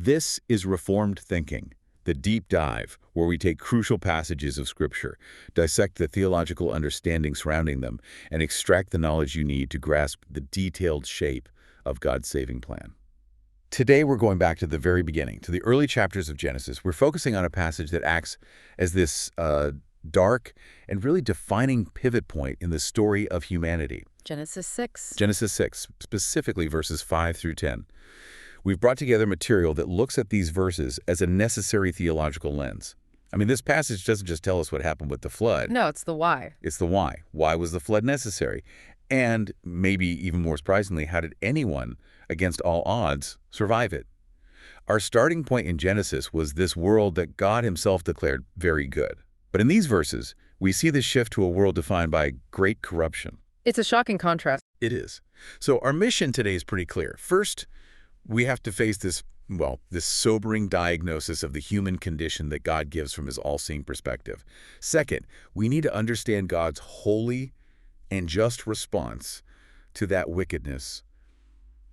This is Reformed Thinking, the deep dive where we take crucial passages of Scripture, dissect the theological understanding surrounding them, and extract the knowledge you need to grasp the detailed shape of God's saving plan. Today we're going back to the very beginning, to the early chapters of Genesis. We're focusing on a passage that acts as this dark and really defining pivot point in the story of humanity. Genesis 6. Genesis 6, specifically verses 5 through 10. We've brought together material that looks at these verses as a necessary theological lens. I mean, this passage doesn't just tell us what happened with the flood. No, it's the why. It's the why. Why was the flood necessary? And maybe even more surprisingly, how did anyone, against all odds, survive it? Our starting point in Genesis was this world that God himself declared very good. But in these verses, we see this shift to a world defined by great corruption. It's a shocking contrast. It is. So our mission today is pretty clear. First, we have to face this sobering diagnosis of the human condition that God gives from his all-seeing perspective. Second, we need to understand God's holy and just response to that wickedness,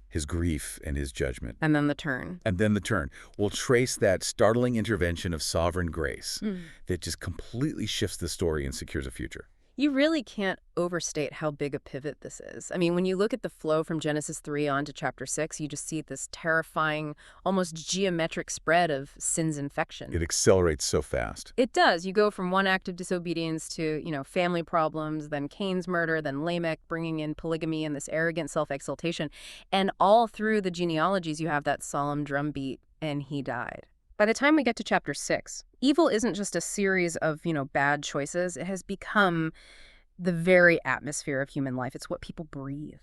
his grief and his judgment. And then the turn. And then the turn. We'll trace that startling intervention of sovereign grace that just completely shifts the story and secures a future. You really can't overstate how big a pivot this is. I mean, when you look at the flow from Genesis 3 on to chapter 6, you just see this terrifying, almost geometric spread of sin's infection. It accelerates so fast. It does. You go from one act of disobedience to, family problems, then Cain's murder, then Lamech bringing in polygamy and this arrogant self-exaltation. And all through the genealogies, you have that solemn drumbeat, and he died. By the time we get to chapter 6, evil isn't just a series of, bad choices. It has become the very atmosphere of human life. It's what people breathe.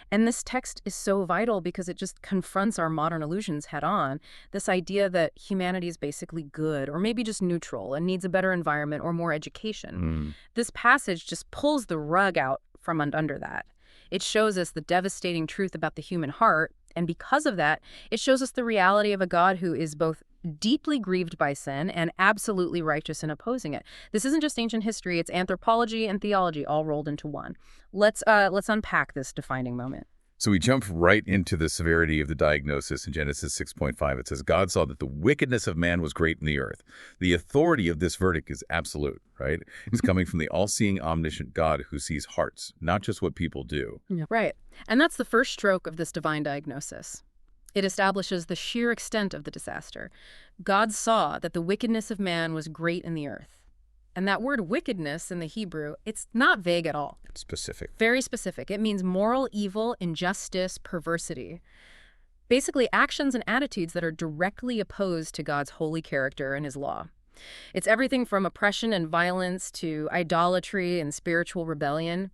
And this text is so vital because it just confronts our modern illusions head on. This idea that humanity is basically good or maybe just neutral and needs a better environment or more education. This passage just pulls the rug out from under that. It shows us the devastating truth about the human heart. And because of that, it shows us the reality of a God who is both deeply grieved by sin and absolutely righteous in opposing it. This isn't just ancient history, it's anthropology and theology all rolled into one. Let's unpack this defining moment. So we jump right into the severity of the diagnosis in Genesis 6:5. It says, God saw that the wickedness of man was great in the earth. The authority of this verdict is absolute, right? It's coming from the all-seeing, omniscient God who sees hearts, not just what people do. Yeah. Right. And that's the first stroke of this divine diagnosis. It establishes the sheer extent of the disaster. God saw that the wickedness of man was great in the earth. And that word wickedness in the Hebrew, it's not vague at all. It's specific. Very specific. It means moral evil, injustice, perversity. Basically, actions and attitudes that are directly opposed to God's holy character and his law. It's everything from oppression and violence to idolatry and spiritual rebellion.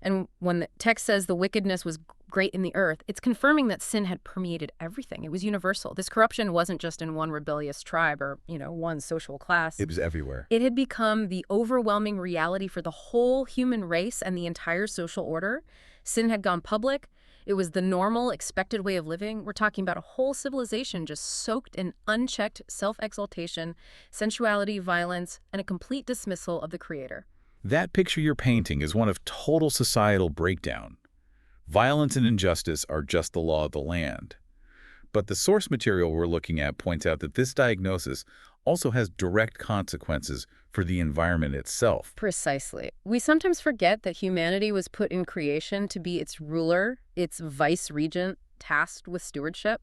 And when the text says the wickedness was great in the earth, it's confirming that sin had permeated everything. It was universal. This corruption wasn't just in one rebellious tribe or, one social class. It was everywhere. It had become the overwhelming reality for the whole human race and the entire social order. Sin had gone public. It was the normal, expected way of living. We're talking about a whole civilization just soaked in unchecked self-exaltation, sensuality, violence, and a complete dismissal of the Creator. That picture you're painting is one of total societal breakdown. Violence and injustice are just the law of the land. But the source material we're looking at points out that this diagnosis also has direct consequences for the environment itself. Precisely. We sometimes forget that humanity was put in creation to be its ruler, its vice-regent, tasked with stewardship.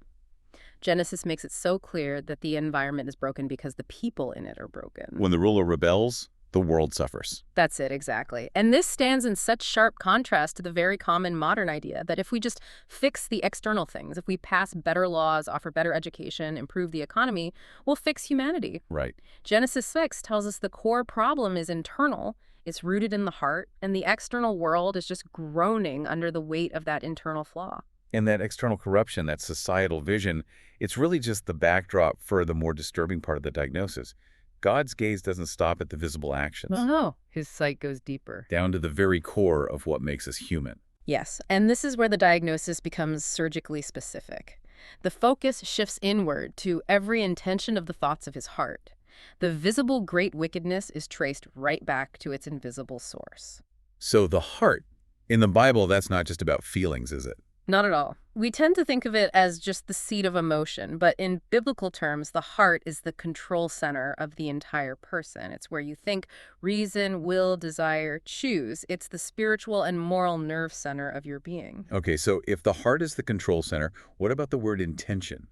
Genesis makes it so clear that the environment is broken because the people in it are broken. When the ruler rebels, the world suffers. That's it, exactly. And this stands in such sharp contrast to the very common modern idea that if we just fix the external things, if we pass better laws, offer better education, improve the economy, we'll fix humanity. Right. Genesis 6 tells us the core problem is internal, it's rooted in the heart, and the external world is just groaning under the weight of that internal flaw. And that external corruption, that societal vision, it's really just the backdrop for the more disturbing part of the diagnosis. God's gaze doesn't stop at the visible actions. No, his sight goes deeper. Down to the very core of what makes us human. Yes, and this is where the diagnosis becomes surgically specific. The focus shifts inward to every intention of the thoughts of his heart. The visible great wickedness is traced right back to its invisible source. So the heart, in the Bible, that's not just about feelings, is it? Not at all. We tend to think of it as just the seat of emotion, but in biblical terms, the heart is the control center of the entire person. It's where you think, reason, will, desire, choose. It's the spiritual and moral nerve center of your being. Okay, so if the heart is the control center, what about the word intention?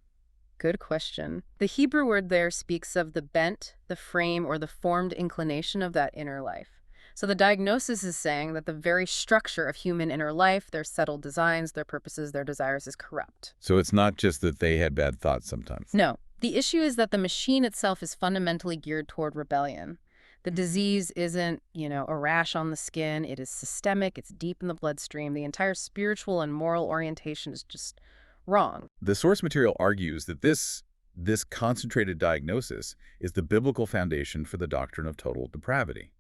Good question. The Hebrew word there speaks of the bent, the frame, or the formed inclination of that inner life. So the diagnosis is saying that the very structure of human inner life, their settled designs, their purposes, their desires, is corrupt. So it's not just that they had bad thoughts sometimes. No. The issue is that the machine itself is fundamentally geared toward rebellion. The disease isn't, a rash on the skin. It is systemic. It's deep in the bloodstream. The entire spiritual and moral orientation is just wrong. The source material argues that this concentrated diagnosis is the biblical foundation for the doctrine of total depravity.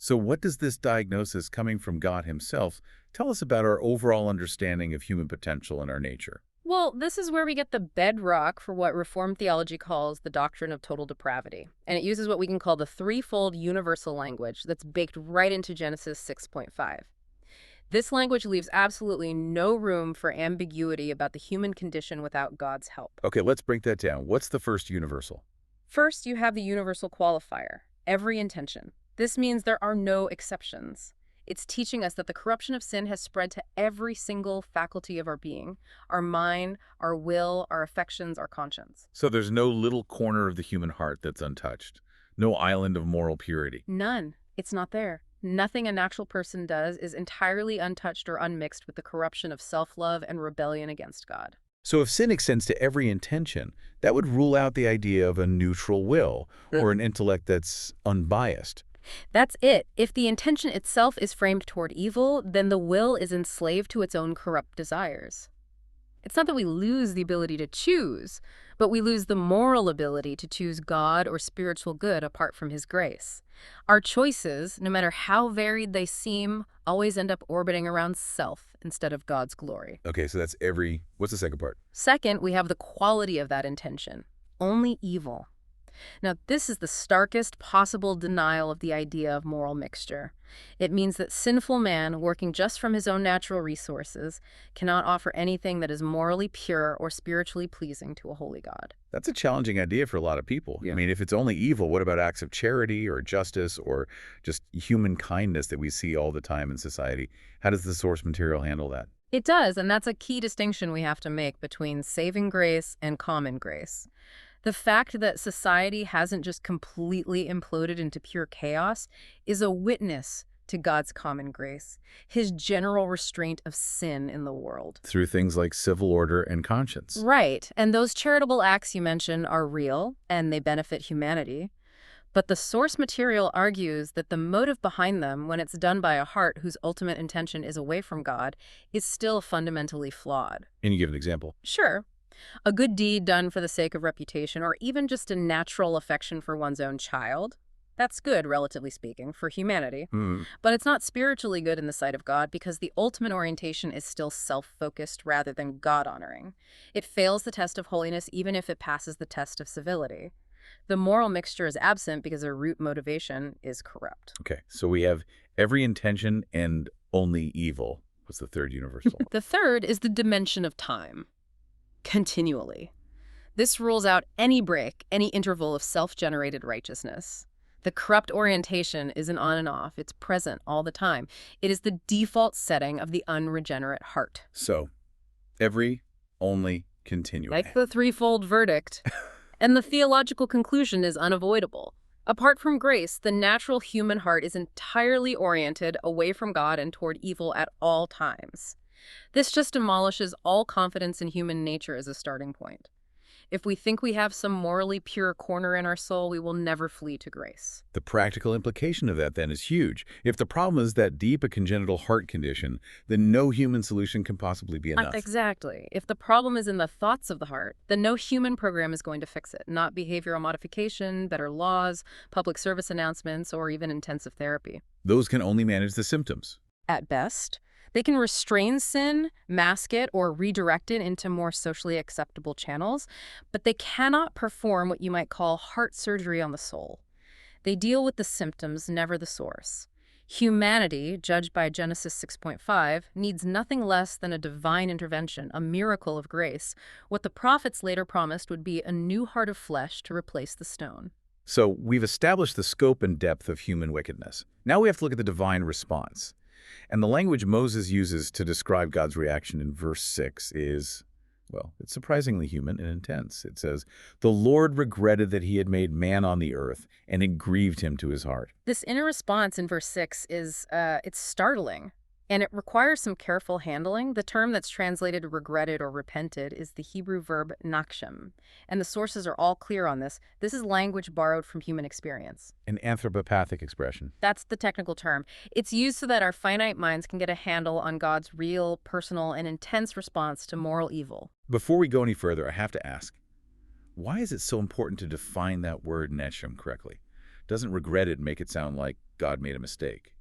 So what does this diagnosis coming from God himself tell us about our overall understanding of human potential and our nature? Well, this is where we get the bedrock for what Reformed theology calls the doctrine of total depravity. And it uses what we can call the threefold universal language that's baked right into Genesis 6.5. This language leaves absolutely no room for ambiguity about the human condition without God's help. Okay, let's break that down. What's the first universal? First, you have the universal qualifier, every intention. This means there are no exceptions. It's teaching us that the corruption of sin has spread to every single faculty of our being, our mind, our will, our affections, our conscience. So there's no little corner of the human heart that's untouched. No island of moral purity. None. It's not there. Nothing a natural person does is entirely untouched or unmixed with the corruption of self-love and rebellion against God. So if sin extends to every intention, that would rule out the idea of a neutral will or an intellect that's unbiased. That's it. If the intention itself is framed toward evil, then the will is enslaved to its own corrupt desires. It's not that we lose the ability to choose, but we lose the moral ability to choose God or spiritual good apart from His grace. Our choices, no matter how varied they seem, always end up orbiting around self instead of God's glory. Okay, so that's what's the second part? Second, we have the quality of that intention. Only evil. Now, this is the starkest possible denial of the idea of moral mixture. It means that sinful man, working just from his own natural resources, cannot offer anything that is morally pure or spiritually pleasing to a holy God. That's a challenging idea for a lot of people. Yeah. I mean, if it's only evil, what about acts of charity or justice or just human kindness that we see all the time in society? How does the source material handle that? It does, and that's a key distinction we have to make between saving grace and common grace. The fact that society hasn't just completely imploded into pure chaos is a witness to God's common grace, His general restraint of sin in the world. Through things like civil order and conscience. Right, and those charitable acts you mentioned are real, and they benefit humanity. But the source material argues that the motive behind them, when it's done by a heart whose ultimate intention is away from God, is still fundamentally flawed. Can you give an example? Sure. A good deed done for the sake of reputation, or even just a natural affection for one's own child, that's good, relatively speaking, for humanity. But it's not spiritually good in the sight of God because the ultimate orientation is still self-focused rather than God-honoring. It fails the test of holiness even if it passes the test of civility. The moral mixture is absent because their root motivation is corrupt. Okay, so we have every intention and only evil. What's the third universal? The third is the dimension of time. Continually. This rules out any break, any interval of self-generated righteousness. The corrupt orientation isn't on and off. It's present all the time. It is the default setting of the unregenerate heart. So, every, only, continually. Like the threefold verdict. And the theological conclusion is unavoidable. Apart from grace, the natural human heart is entirely oriented away from God and toward evil at all times. This just demolishes all confidence in human nature as a starting point. If we think we have some morally pure corner in our soul, we will never flee to grace. The practical implication of that, then, is huge. If the problem is that deep a congenital heart condition, then no human solution can possibly be enough. Exactly. If the problem is in the thoughts of the heart, then no human program is going to fix it. Not behavioral modification, better laws, public service announcements, or even intensive therapy. Those can only manage the symptoms. At best. They can restrain sin, mask it, or redirect it into more socially acceptable channels, but they cannot perform what you might call heart surgery on the soul. They deal with the symptoms, never the source. Humanity, judged by Genesis 6.5, needs nothing less than a divine intervention, a miracle of grace. What the prophets later promised would be a new heart of flesh to replace the stone. So we've established the scope and depth of human wickedness. Now we have to look at the divine response. And the language Moses uses to describe God's reaction in verse 6 is, well, it's surprisingly human and intense. It says, "The Lord regretted that he had made man on the earth, and it grieved him to his heart." This inner response in verse 6 is, it's startling, and it requires some careful handling. The term that's translated regretted or repented is the Hebrew verb nakshem, and the sources are all clear on this. This is language borrowed from human experience. An anthropopathic expression. That's the technical term. It's used so that our finite minds can get a handle on God's real, personal, and intense response to moral evil. Before we go any further, I have to ask, why is it so important to define that word neshem correctly? Doesn't regretted make it sound like God made a mistake?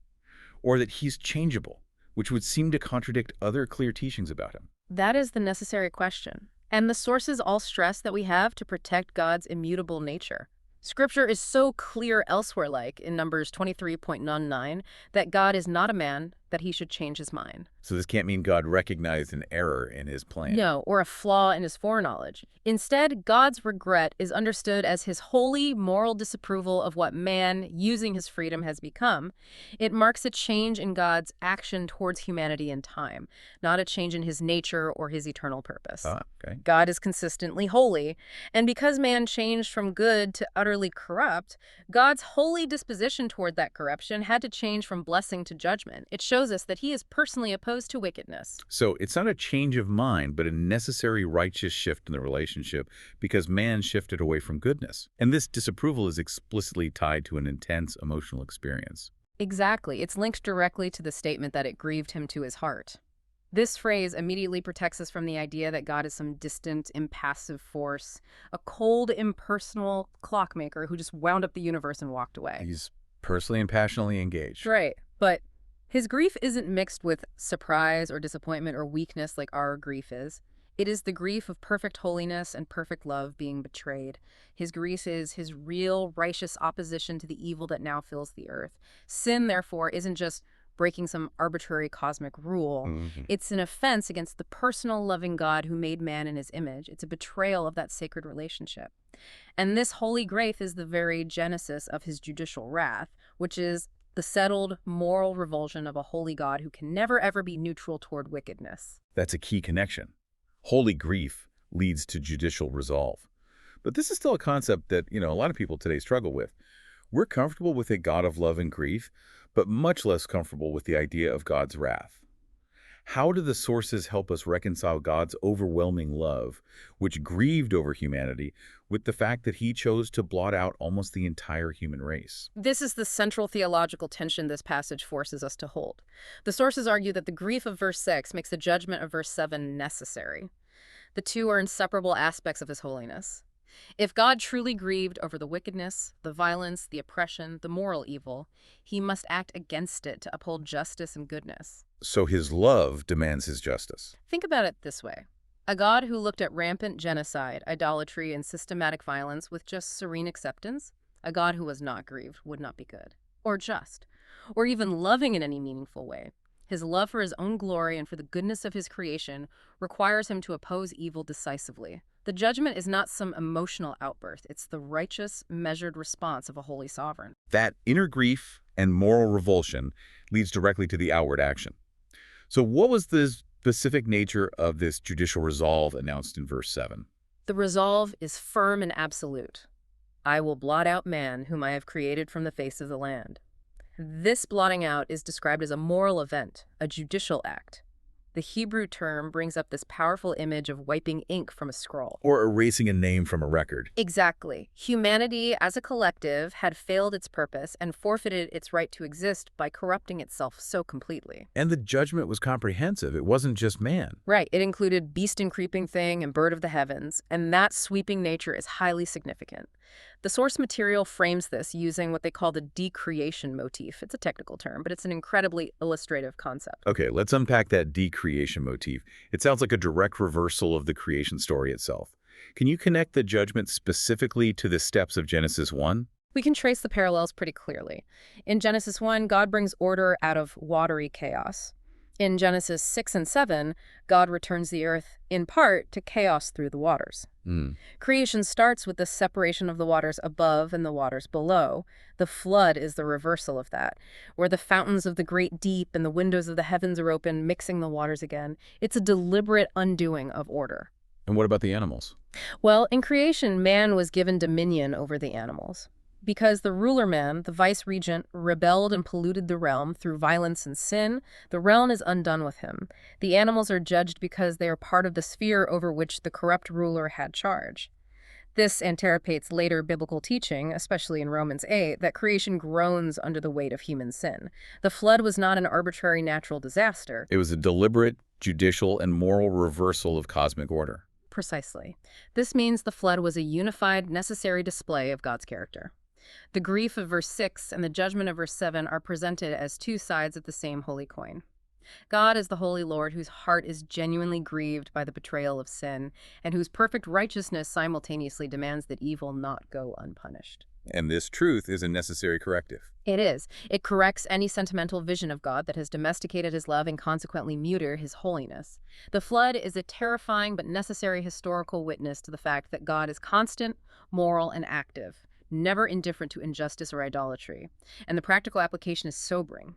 Or that he's changeable, which would seem to contradict other clear teachings about him? That is the necessary question. And the sources all stress that we have to protect God's immutable nature. Scripture is so clear elsewhere, like in Numbers 23.9, that God is not a man that he should change his mind. So this can't mean God recognized an error in his plan. No, or a flaw in his foreknowledge. Instead, God's regret is understood as his holy moral disapproval of what man, using his freedom, has become. It marks a change in God's action towards humanity in time, not a change in his nature or his eternal purpose. Okay. God is consistently holy, and because man changed from good to utterly corrupt, God's holy disposition toward that corruption had to change from blessing to judgment. It shows us that he is personally opposed to wickedness. So it's not a change of mind, but a necessary righteous shift in the relationship because man shifted away from goodness. And this disapproval is explicitly tied to an intense emotional experience. Exactly. It's linked directly to the statement that it grieved him to his heart. This phrase immediately protects us from the idea that God is some distant, impassive force, a cold, impersonal clockmaker who just wound up the universe and walked away. He's personally and passionately engaged. Right. But his grief isn't mixed with surprise or disappointment or weakness like our grief is. It is the grief of perfect holiness and perfect love being betrayed. His grief is his real, righteous opposition to the evil that now fills the earth. Sin, therefore, isn't just breaking some arbitrary cosmic rule. It's an offense against the personal, loving God who made man in his image. It's a betrayal of that sacred relationship. And this holy grief is the very genesis of his judicial wrath, which is the settled moral revulsion of a holy God who can never ever be neutral toward wickedness. That's a key connection. Holy grief leads to judicial resolve. But this is still a concept that, a lot of people today struggle with. We're comfortable with a God of love and grief, but much less comfortable with the idea of God's wrath. How do the sources help us reconcile God's overwhelming love, which grieved over humanity, with the fact that he chose to blot out almost the entire human race? This is the central theological tension this passage forces us to hold. The sources argue that the grief of verse 6 makes the judgment of verse 7 necessary. The two are inseparable aspects of his holiness. If God truly grieved over the wickedness, the violence, the oppression, the moral evil, he must act against it to uphold justice and goodness. So his love demands his justice. Think about it this way. A God who looked at rampant genocide, idolatry, and systematic violence with just serene acceptance, a God who was not grieved would not be good, or just, or even loving in any meaningful way. His love for his own glory and for the goodness of his creation requires him to oppose evil decisively. The judgment is not some emotional outburst. It's the righteous, measured response of a holy sovereign. That inner grief and moral revulsion leads directly to the outward action. So what was the specific nature of this judicial resolve announced in verse 7? The resolve is firm and absolute. I will blot out man, whom I have created from the face of the land. This blotting out is described as a moral event, a judicial act. The Hebrew term brings up this powerful image of wiping ink from a scroll. Or erasing a name from a record. Exactly. Humanity, as a collective, had failed its purpose and forfeited its right to exist by corrupting itself so completely. And the judgment was comprehensive. It wasn't just man. Right. It included beast and creeping thing and bird of the heavens, and that sweeping nature is highly significant. The source material frames this using what they call the decreation motif. It's a technical term, but it's an incredibly illustrative concept. Okay, let's unpack that decreation motif. It sounds like a direct reversal of the creation story itself. Can you connect the judgment specifically to the steps of Genesis 1? We can trace the parallels pretty clearly. In Genesis 1, God brings order out of watery chaos. In Genesis 6 and 7, God returns the earth, in part, to chaos through the waters. Hmm. Creation starts with the separation of the waters above and the waters below. The flood is the reversal of that, where the fountains of the great deep and the windows of the heavens are open, mixing the waters again. It's a deliberate undoing of order. And what about the animals? Well, in creation, man was given dominion over the animals. Because the ruler man, the vice-regent, rebelled and polluted the realm through violence and sin, the realm is undone with him. The animals are judged because they are part of the sphere over which the corrupt ruler had charge. This anticipates later biblical teaching, especially in Romans 8, that creation groans under the weight of human sin. The flood was not an arbitrary natural disaster. It was a deliberate, judicial, and moral reversal of cosmic order. Precisely. This means the flood was a unified, necessary display of God's character. The grief of verse 6 and the judgment of verse 7 are presented as two sides of the same holy coin. God is the holy Lord whose heart is genuinely grieved by the betrayal of sin and whose perfect righteousness simultaneously demands that evil not go unpunished. And this truth is a necessary corrective. It is. It corrects any sentimental vision of God that has domesticated his love and consequently muted his holiness. The flood is a terrifying but necessary historical witness to the fact that God is constant, moral, and active, never indifferent to injustice or idolatry. And the practical application is sobering.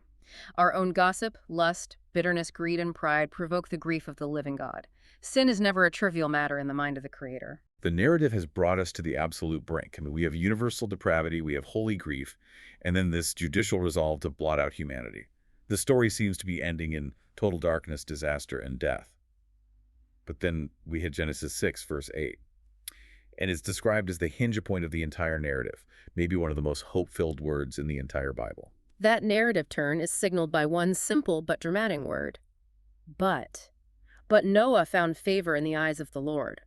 Our own gossip, lust, bitterness, greed, and pride provoke the grief of the living God. Sin is never a trivial matter in the mind of the Creator. The narrative has brought us to the absolute brink. I mean, we have universal depravity, we have holy grief, and then this judicial resolve to blot out humanity. The story seems to be ending in total darkness, disaster, and death. But then we hit Genesis 6, verse 8. And it's described as the hinge point of the entire narrative, maybe one of the most hope-filled words in the entire Bible. That narrative turn is signaled by one simple but dramatic word: but. But Noah found favor in the eyes of the Lord.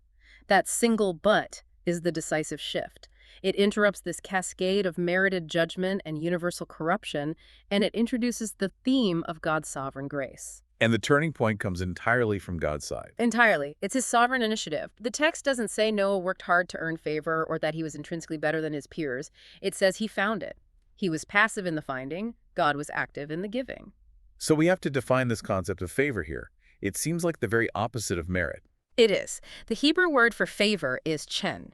That single but is the decisive shift. It interrupts this cascade of merited judgment and universal corruption, and it introduces the theme of God's sovereign grace. And the turning point comes entirely from God's side. Entirely. It's his sovereign initiative. The text doesn't say Noah worked hard to earn favor or that he was intrinsically better than his peers. It says he found it. He was passive in the finding. God was active in the giving. So we have to define this concept of favor here. It seems like the very opposite of merit. It is. The Hebrew word for favor is chen,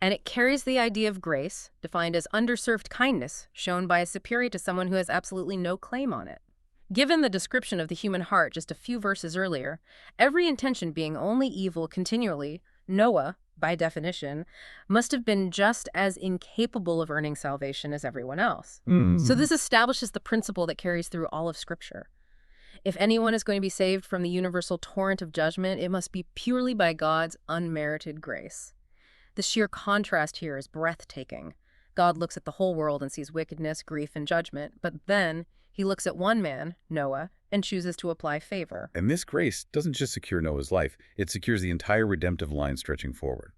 and it carries the idea of grace, defined as underserved kindness shown by a superior to someone who has absolutely no claim on it. Given the description of the human heart just a few verses earlier, every intention being only evil continually, Noah, by definition, must have been just as incapable of earning salvation as everyone else. So this establishes the principle that carries through all of Scripture. If anyone is going to be saved from the universal torrent of judgment, it must be purely by God's unmerited grace. The sheer contrast here is breathtaking. God looks at the whole world and sees wickedness, grief, and judgment, but then he looks at one man, Noah, and chooses to apply favor. And this grace doesn't just secure Noah's life, it secures the entire redemptive line stretching forward.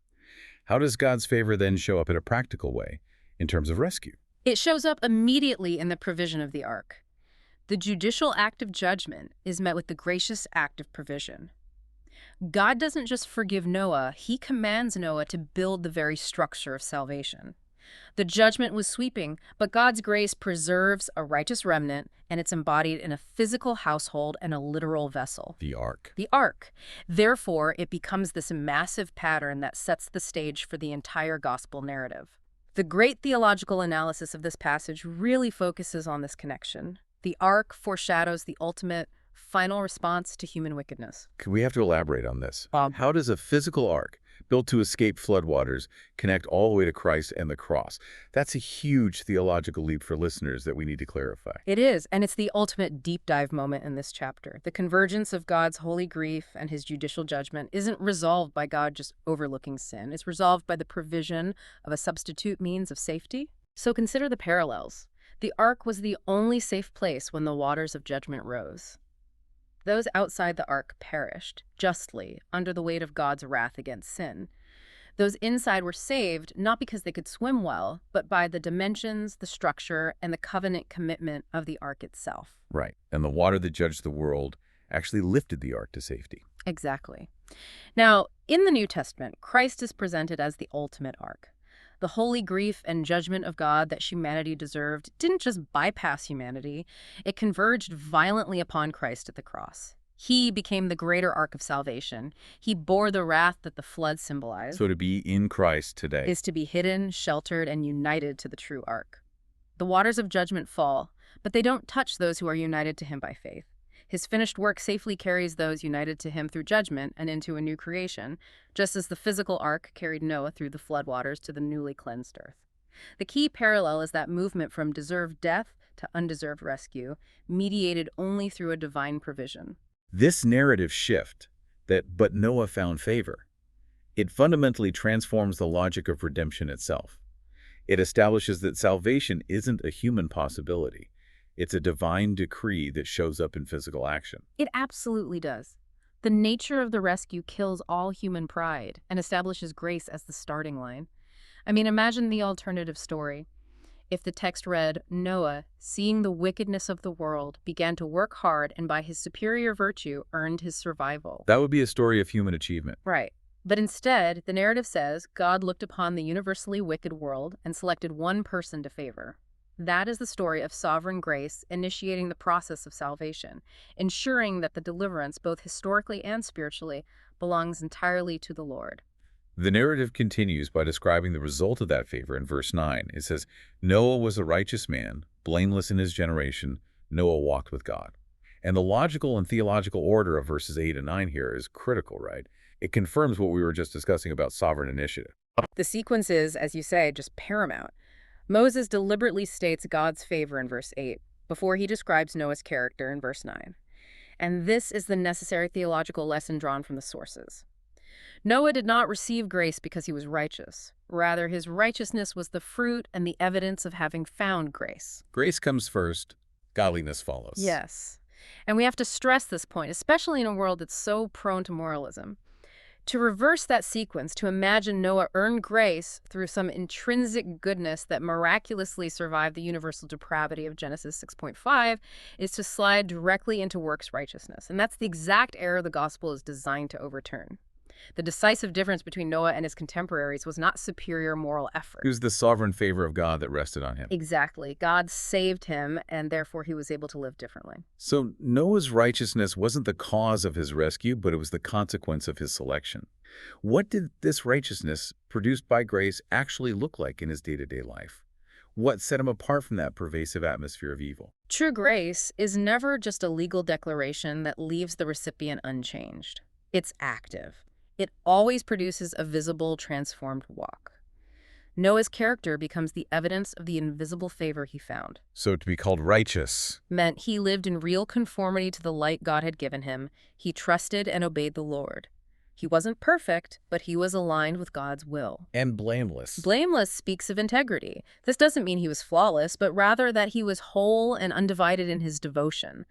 How does God's favor then show up in a practical way in terms of rescue? It shows up immediately in the provision of the ark. The judicial act of judgment is met with the gracious act of provision. God doesn't just forgive Noah, he commands Noah to build the very structure of salvation. The judgment was sweeping, but God's grace preserves a righteous remnant, and it's embodied in a physical household and a literal vessel. The ark. The ark. Therefore, it becomes this massive pattern that sets the stage for the entire gospel narrative. The great theological analysis of this passage really focuses on this connection. The ark foreshadows the ultimate, final response to human wickedness. We have to elaborate on this. How does a physical ark, built to escape floodwaters, connect all the way to Christ and the cross? That's a huge theological leap for listeners that we need to clarify. It is, and it's the ultimate deep dive moment in this chapter. The convergence of God's holy grief and his judicial judgment isn't resolved by God just overlooking sin. It's resolved by the provision of a substitute means of safety. So consider the parallels. The ark was the only safe place when the waters of judgment rose. Those outside the ark perished, justly, under the weight of God's wrath against sin. Those inside were saved not because they could swim well, but by the dimensions, the structure, and the covenant commitment of the ark itself. Right. And the water that judged the world actually lifted the ark to safety. Exactly. Now, in the New Testament, Christ is presented as the ultimate ark. The holy grief and judgment of God that humanity deserved didn't just bypass humanity, it converged violently upon Christ at the cross. He became the greater ark of salvation. He bore the wrath that the flood symbolized. So to be in Christ today Is to be hidden, sheltered, and united to the true ark. The waters of judgment fall, but they don't touch those who are united to him by faith. His finished work safely carries those united to him through judgment and into a new creation, just as the physical ark carried Noah through the floodwaters to the newly cleansed earth. The key parallel is that movement from deserved death to undeserved rescue, mediated only through a divine provision. This narrative shift, that "but Noah found favor," it fundamentally transforms the logic of redemption itself. It establishes that salvation isn't a human possibility. It's a divine decree that shows up in physical action. It absolutely does. The nature of the rescue kills all human pride and establishes grace as the starting line. I mean, imagine the alternative story. If the text read, Noah, seeing the wickedness of the world, began to work hard and by his superior virtue earned his survival. That would be a story of human achievement. Right. But instead, the narrative says God looked upon the universally wicked world and selected one person to favor. That is the story of sovereign grace initiating the process of salvation, ensuring that the deliverance, both historically and spiritually, belongs entirely to the Lord. The narrative continues by describing the result of that favor in verse 9. It says, Noah was a righteous man, blameless in his generation. Noah walked with God. And the logical and theological order of verses 8 and 9 here is critical, right? It confirms what we were just discussing about sovereign initiative. The sequence is, as you say, just paramount. Moses deliberately states God's favor in verse 8 before he describes Noah's character in verse 9. And this is the necessary theological lesson drawn from the sources. Noah did not receive grace because he was righteous. Rather, his righteousness was the fruit and the evidence of having found grace. Grace comes first, godliness follows. Yes. And we have to stress this point, especially in a world that's so prone to moralism. To reverse that sequence, to imagine Noah earned grace through some intrinsic goodness that miraculously survived the universal depravity of Genesis 6.5, is to slide directly into works righteousness. And that's the exact error the gospel is designed to overturn. The decisive difference between Noah and his contemporaries was not superior moral effort. It was the sovereign favor of God that rested on him. Exactly. God saved him, and therefore he was able to live differently. So Noah's righteousness wasn't the cause of his rescue, but it was the consequence of his selection. What did this righteousness, produced by grace, actually look like in his day-to-day life? What set him apart from that pervasive atmosphere of evil? True grace is never just a legal declaration that leaves the recipient unchanged. It's active. It always produces a visible, transformed walk. Noah's character becomes the evidence of the invisible favor he found. So to be called righteous Meant he lived in real conformity to the light God had given him. He trusted and obeyed the Lord. He wasn't perfect, but he was aligned with God's will. and blameless. Blameless speaks of integrity. This doesn't mean he was flawless, but rather that he was whole and undivided in his devotion.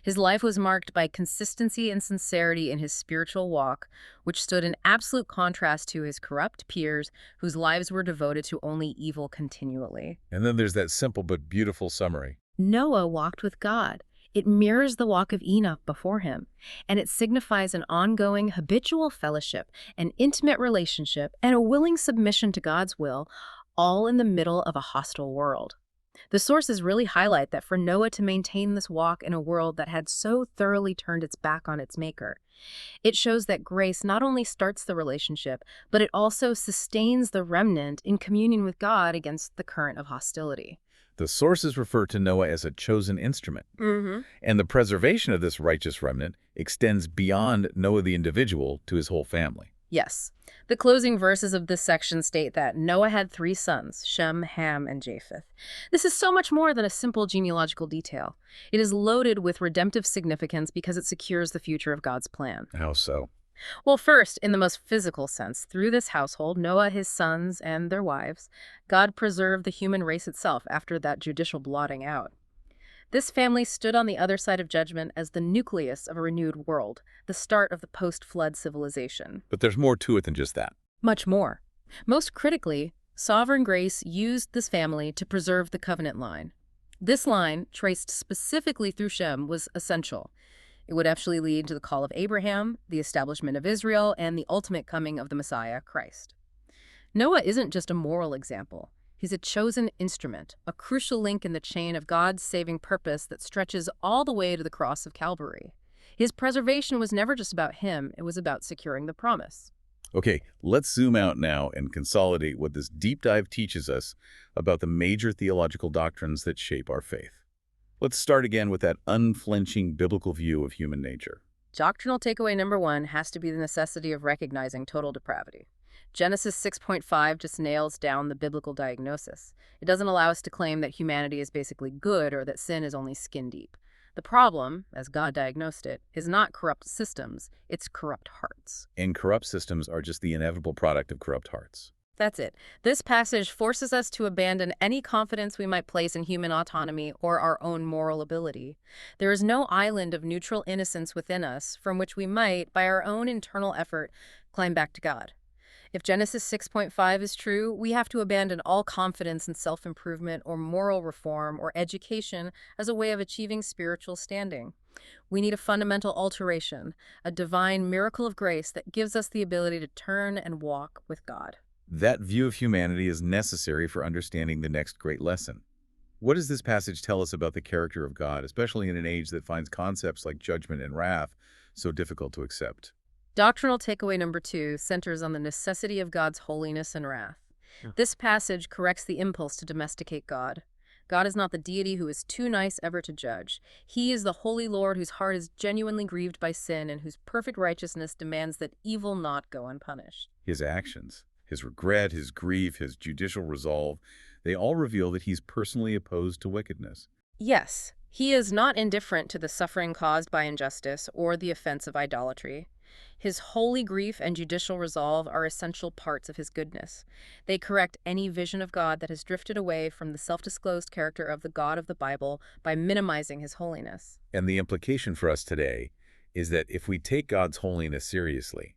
His life was marked by consistency and sincerity in his spiritual walk, which stood in absolute contrast to his corrupt peers whose lives were devoted to only evil continually. And then there's that simple but beautiful summary. Noah walked with God. It mirrors the walk of Enoch before him, and it signifies an ongoing habitual fellowship, an intimate relationship, and a willing submission to God's will, all in the middle of a hostile world. The sources really highlight that for Noah to maintain this walk in a world that had so thoroughly turned its back on its maker, it shows that grace not only starts the relationship, but it also sustains the remnant in communion with God against the current of hostility. The sources refer to Noah as a chosen instrument. And the preservation of this righteous remnant extends beyond Noah the individual to his whole family. Yes. The closing verses of this section state that Noah had 3 sons, Shem, Ham, and Japheth. This is so much more than a simple genealogical detail. It is loaded with redemptive significance because it secures the future of God's plan. How so? Well, first, in the most physical sense, through this household, Noah, his sons, and their wives, God preserved the human race itself after that judicial blotting out. This family stood on the other side of judgment as the nucleus of a renewed world, the start of the post-flood civilization. But there's more to it than just that. Much more. Most critically, sovereign grace used this family to preserve the covenant line. This line, traced specifically through Shem, was essential. It would actually lead to the call of Abraham, the establishment of Israel, and the ultimate coming of the Messiah, Christ. Noah isn't just a moral example. He's a chosen instrument, a crucial link in the chain of God's saving purpose that stretches all the way to the cross of Calvary. His preservation was never just about him, it was about securing the promise. Okay, let's zoom out now and consolidate what this deep dive teaches us about the major theological doctrines that shape our faith. Let's start again with that unflinching biblical view of human nature. Doctrinal takeaway number one has to be the necessity of recognizing total depravity. Genesis 6.5 just nails down the biblical diagnosis. It doesn't allow us to claim that humanity is basically good or that sin is only skin deep. The problem, as God diagnosed it, is not corrupt systems, it's corrupt hearts. And corrupt systems are just the inevitable product of corrupt hearts. That's it. This passage forces us to abandon any confidence we might place in human autonomy or our own moral ability. There is no island of neutral innocence within us from which we might, by our own internal effort, climb back to God. If Genesis 6.5 is true, we have to abandon all confidence in self-improvement or moral reform or education as a way of achieving spiritual standing. We need a fundamental alteration, a divine miracle of grace that gives us the ability to turn and walk with God. That view of humanity is necessary for understanding the next great lesson. What does this passage tell us about the character of God, especially in an age that finds concepts like judgment and wrath so difficult to accept? Doctrinal takeaway number two centers on the necessity of God's holiness and wrath. This passage corrects the impulse to domesticate God. God is not the deity who is too nice ever to judge. He is the holy Lord whose heart is genuinely grieved by sin and whose perfect righteousness demands that evil not go unpunished. His actions, his regret, his grief, his judicial resolve, they all reveal that he's personally opposed to wickedness. Yes, he is not indifferent to the suffering caused by injustice or the offense of idolatry. His holy grief and judicial resolve are essential parts of his goodness. They correct any vision of God that has drifted away from the self-disclosed character of the God of the Bible by minimizing his holiness. And the implication for us today is that if we take God's holiness seriously,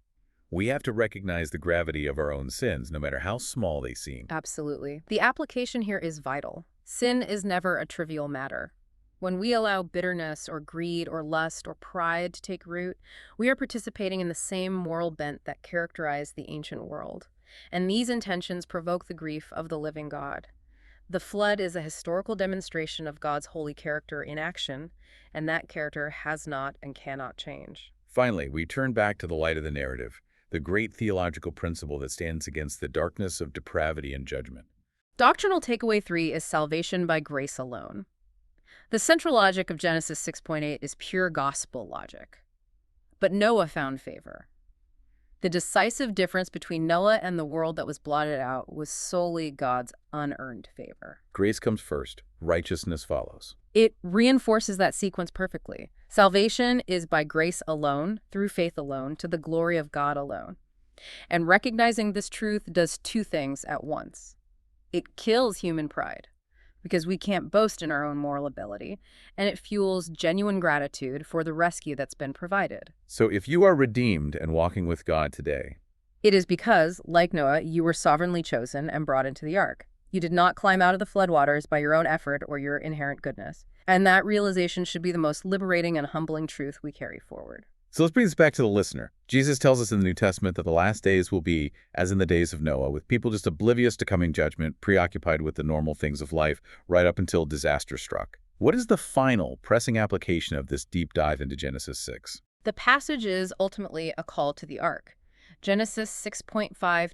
we have to recognize the gravity of our own sins, no matter how small they seem. Absolutely. The application here is vital. Sin is never a trivial matter. When we allow bitterness or greed or lust or pride to take root, we are participating in the same moral bent that characterized the ancient world. And these intentions provoke the grief of the living God. The flood is a historical demonstration of God's holy character in action, and that character has not and cannot change. Finally, we turn back to the light of the narrative, the great theological principle that stands against the darkness of depravity and judgment. Doctrinal takeaway 3 is salvation by grace alone. The central logic of Genesis 6.8 is pure gospel logic. But Noah found favor. The decisive difference between Noah and the world that was blotted out was solely God's unearned favor. Grace comes first, righteousness follows. It reinforces that sequence perfectly. Salvation is by grace alone, through faith alone, to the glory of God alone. And recognizing this truth does two things at once. It kills human pride, because we can't boast in our own moral ability, and it fuels genuine gratitude for the rescue that's been provided. So if you are redeemed and walking with God today, it is because, like Noah, you were sovereignly chosen and brought into the ark. You did not climb out of the floodwaters by your own effort or your inherent goodness. And that realization should be the most liberating and humbling truth we carry forward. So let's bring this back to the listener. Jesus tells us in the New Testament that the last days will be as in the days of Noah, with people just oblivious to coming judgment, preoccupied with the normal things of life, right up until disaster struck. What is the final, pressing application of this deep dive into Genesis 6? The passage is ultimately a call to the ark. Genesis 6.5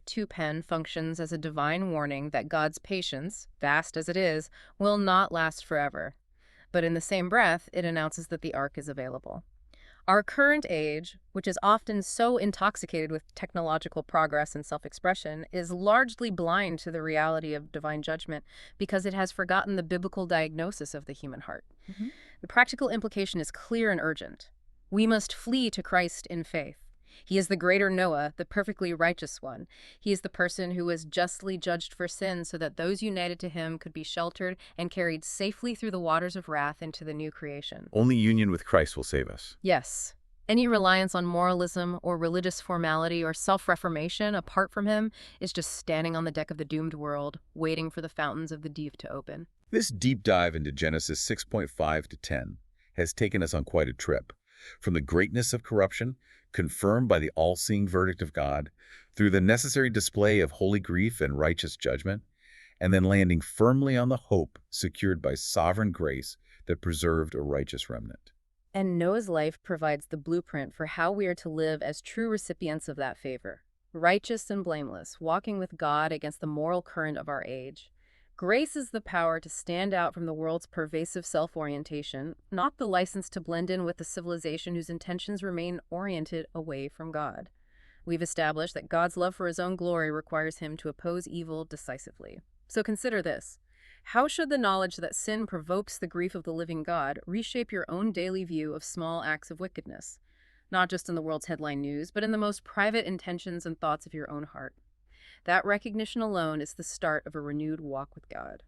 2-pen functions as a divine warning that God's patience, vast as it is, will not last forever. But in the same breath, it announces that the ark is available. Our current age, which is often so intoxicated with technological progress and self-expression, is largely blind to the reality of divine judgment because it has forgotten the biblical diagnosis of the human heart. The practical implication is clear and urgent. We must flee to Christ in faith. He is the greater Noah, the perfectly righteous one. He is the person who was justly judged for sin so that those united to him could be sheltered and carried safely through the waters of wrath into the new creation. Only union with Christ will save us. Yes. Any reliance on moralism or religious formality or self-reformation apart from him is just standing on the deck of the doomed world, waiting for the fountains of the deep to open. This deep dive into Genesis 6.5 to 10 has taken us on quite a trip. From the greatness of corruption, confirmed by the all-seeing verdict of God, through the necessary display of holy grief and righteous judgment, and then landing firmly on the hope secured by sovereign grace that preserved a righteous remnant. And Noah's life provides the blueprint for how we are to live as true recipients of that favor. Righteous and blameless, walking with God against the moral current of our age. Grace is the power to stand out from the world's pervasive self-orientation, not the license to blend in with the civilization whose intentions remain oriented away from God. We've established that God's love for his own glory requires him to oppose evil decisively. So consider this. How should the knowledge that sin provokes the grief of the living God reshape your own daily view of small acts of wickedness? Not just in the world's headline news, but in the most private intentions and thoughts of your own heart. That recognition alone is the start of a renewed walk with God.